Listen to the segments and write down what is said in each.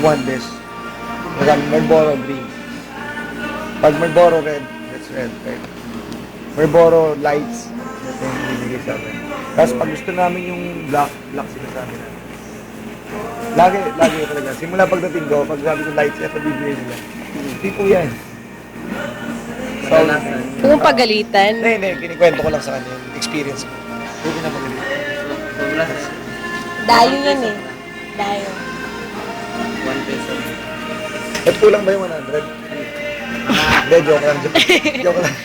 want this. Marlboro green. Pag Marlboro red, that's red. Right? Marlboro lights, ito yung binibigay sa amin. Tapos pag gusto namin yung black sila sa amin. Lagi talaga. Simula pagdating ko, pag sabi ko lights, ito bibigay nila. Hindi po yan. So, Kung pagalitan. hindi. Kinikwento ko lang sa kanya yung experience ko. Hindi na magaling. Dayo yan eh. Dayo. 1 peso. At kulang ba yung 100? Hindi, joke lang. Joke lang.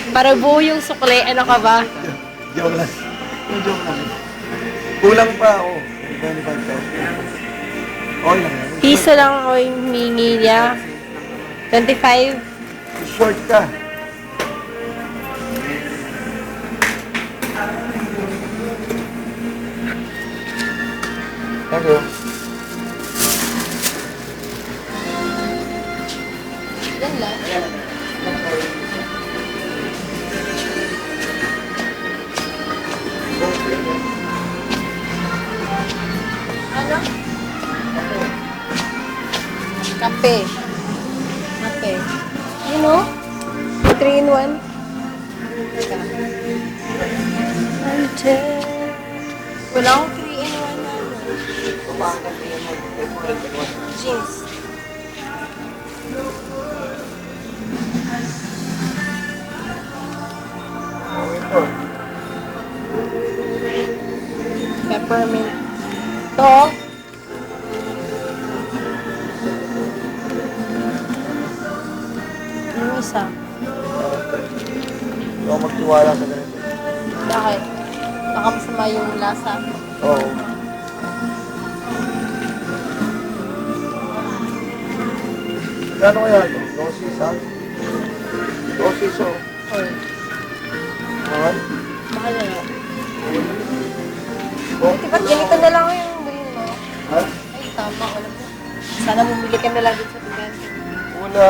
Para buo yung sukle, ano ka ba? Joke lang. Joke lang. Kulang pa ako. 25,000. Okay lang yan. Piso lang ako yung humingi niya. 25. Short ka. Thank you. Yan lang. Ano? Kape. Kape. You know? 3 in 1. Wala akong 3 in 1 na ano. Jeans. Peppermint. To. Yung isa. Hindi ako magtiwala sa ganito. Bakit? Baka masama yung lasa. Oo. Gano'n kaya ito? Dosis, ha? Dosis, oh. Or, Mahal? mahal na lang. Oh, Buti ba't ganito na lang yung green mo? ha? Ay, tama. Wala mo. Sana bumili ka na lang dito sa tigan. Una.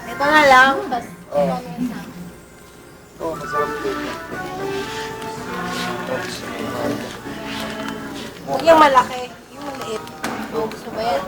Ito na lang. Tapos, Oh. ano yun sa akin? Ito, masarap dito. Oops. Huwag yung malaki. Yung maliit. Oh, gusto ba yan?